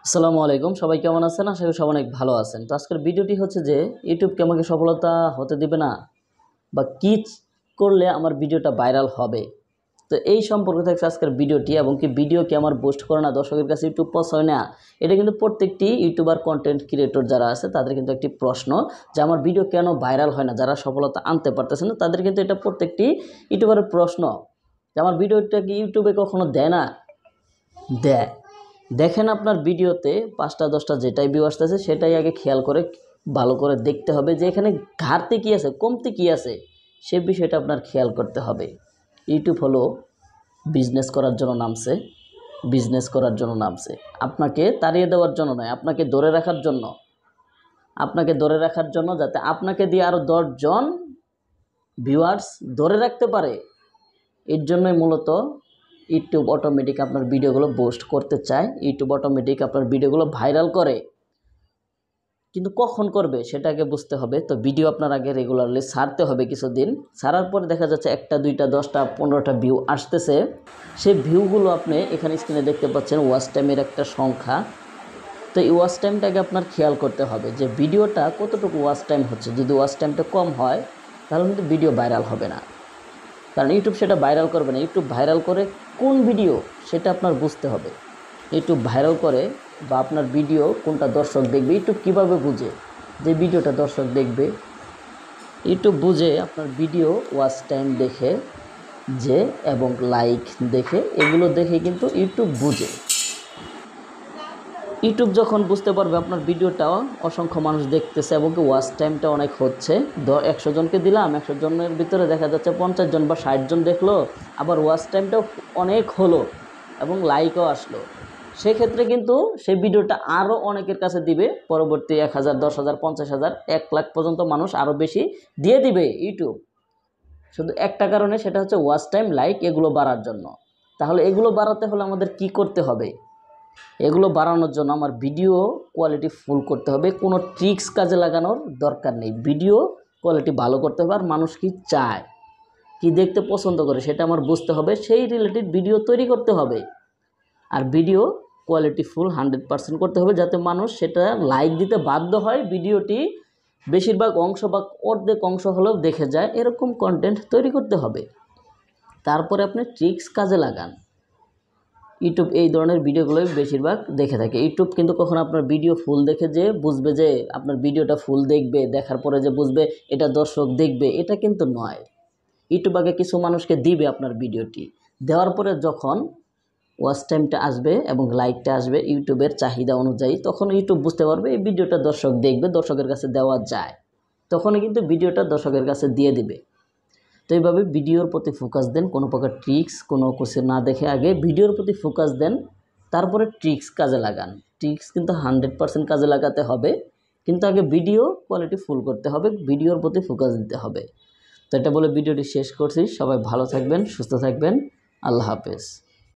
আসসালামু আলাইকুম, সবাই কেমন আছেন? আশা করি সবাই অনেক ভালো আছেন। তো আজকের ভিডিওটি হচ্ছে যে ইউটিউবকে আমাকে সফলতা হতে দিবে না, বা কি করলে আমার ভিডিওটা ভাইরাল হবে। তো এই সম্পর্কে থাকছে আজকের ভিডিওটি, এবং কি ভিডিও কি আমার বুস্ট করে না, দর্শকের কাছে ইউটিউব পৌঁছায় না। এটা কিন্তু প্রত্যেকটি ইউটিউবার, কন্টেন্ট ক্রিয়েটর যারা আছে তাদের কিন্তু একটি প্রশ্ন, যে আমার ভিডিও কেন ভাইরাল হয় না, যারা সফলতা আনতে পারতেছে না তাদের কিন্তু এটা প্রত্যেকটি ইউটিউবারের প্রশ্ন, যে আমার ভিডিওটা কি ইউটিউবে কখনো দেয় না? দেয়। দেখেন আপনার ভিডিওতে 5টা 10টা যেটাই ভিউ আসতেছে সেটাই আগে খেয়াল করে ভালো করে দেখতে হবে, যে এখানে ঘাটতি কী আছে, কমতি কী আছে, সে বিষয়টা আপনার খেয়াল করতে হবে। ইউটিউব হলো বিজনেস করার জন্য নামছে, আপনাকে তাড়িয়ে দেওয়ার জন্য নয়, আপনাকে ধরে রাখার জন্য, যাতে আপনাকে দিয়ে আরও 10 জন ভিউয়ার্স ধরে রাখতে পারে। এর জন্যই মূলত ইউটিউব অটোমেটিক আপনার ভিডিওগুলো বুস্ট করতে চায়, ইউটিউব অটোমেটিক আপনার ভিডিওগুলো ভাইরাল করে। কিন্তু কখন করবে সেটাকে বুঝতে হবে। তো ভিডিও আপনার আগে রেগুলারলি ছাড়তে হবে, কিছুদিন ছাড়ার পরে দেখা যাচ্ছে 1টা 2টা 10টা 15টা ভিউ আসতেছে। সেই ভিউগুলো আপনি এখানে স্ক্রিনে দেখতে পাচ্ছেন, ওয়াচ টাইমের একটা সংখ্যা। তো এই ওয়াচ টাইমটাকে আপনার খেয়াল করতে হবে, যে ভিডিওটা কতটুকু ওয়াচ টাইম হচ্ছে। যদি ওয়াচ টাইমটা কম হয় তাহলে কিন্তু ভিডিও ভাইরাল হবে না, কারণ ইউটিউব সেটা ভাইরাল করবে না। ইউটিউব ভাইরাল করে কোন ভিডিও সেটা আপনার বুঝতে হবে। ইউটিউব ভাইরাল করে বা আপনার ভিডিও কোনটা দর্শক দেখবে, ইউটিউব কীভাবে বুঝে যে ভিডিওটা দর্শক দেখবে? ইউটিউব বুঝে আপনার ভিডিও ওয়াচ টাইম দেখে, যে এবং লাইক দেখে, এগুলো দেখে কিন্তু ইউটিউব বুঝে। ইউটিউব যখন বুঝতে পারবে আপনার ভিডিওটাও অসংখ্য মানুষ দেখতেছে এবং কি ওয়াচ টাইমটা অনেক হচ্ছে, 100 জনকে দিলাম, 100 জনের ভিতরে দেখা যাচ্ছে 50 জন বা 60 জন দেখলো, আবার ওয়াচ টাইমটাও অনেক হলো এবং লাইকও আসলো, সেক্ষেত্রে কিন্তু সেই ভিডিওটা আরও অনেকের কাছে দিবে। পরবর্তী 1000, 10,000, 50,000, 1 লাখ পর্যন্ত মানুষ আরও বেশি দিয়ে দিবে ইউটিউব, শুধু একটা কারণে, সেটা হচ্ছে ওয়াচ টাইম, লাইক, এগুলো বাড়ার জন্য। তাহলে এগুলো বাড়াতে হলে আমাদের কি করতে হবে? এগুলো বাড়ানোর জন্য আমার ভিডিও কোয়ালিটি ফুল করতে হবে, কোনো ট্রিক্স কাজে লাগানোর দরকার নেই। ভিডিও কোয়ালিটি ভালো করতে হবে, আর মানুষ কি চায়, কি দেখতে পছন্দ করে সেটা আমার বুঝতে হবে, সেই রিলেটেড ভিডিও তৈরি করতে হবে। আর ভিডিও কোয়ালিটি ফুল 100% করতে হবে, যাতে মানুষ সেটা লাইক দিতে বাধ্য হয়, ভিডিওটি বেশিরভাগ অংশ বা অর্ধেক অংশ হলেও দেখে যায়, এরকম কন্টেন্ট তৈরি করতে হবে। তারপরে আপনি ট্রিক্স কাজে লাগান। ইউটিউব এই ধরনের ভিডিওগুলোই বেশিরভাগ দেখে থাকে। ইউটিউব কিন্তু কখনো আপনার ভিডিও ফুল দেখে যে বুঝবে যে আপনার ভিডিওটা ফুল দেখবে, দেখার পরে যে বুঝবে এটা দর্শক দেখবে, এটা কিন্তু নয়। ইউটিউব আগে কিছু মানুষকে দিবে আপনার ভিডিওটি, দেওয়ার পরে যখন ওয়াচ টাইমটা আসবে এবং লাইকটা আসবে ইউটিউবের চাহিদা অনুযায়ী, তখন ইউটিউব বুঝতে পারবে এই ভিডিওটা দর্শক দেখবে, দর্শকের কাছে দেওয়া যায়, তখনই কিন্তু ভিডিওটা দর্শকের কাছে দিয়ে দিবে। তো এইভাবে ভিডিওর প্রতি ফোকাস দেন, কোনো প্রকার ট্রিক্স কোনো কিছু না দেখে আগে ভিডিওর প্রতি ফোকাস দেন, তারপরে ট্রিক্স কাজে লাগান। ট্রিক্স কিন্তু 100% কাজে লাগাতে হবে, কিন্তু আগে ভিডিও কোয়ালিটি ফুল করতে হবে, ভিডিওর প্রতি ফোকাস দিতে হবে। তো এটা বলে ভিডিওটি শেষ করছি। সবাই ভালো থাকবেন, সুস্থ থাকবেন। আল্লাহ হাফেজ।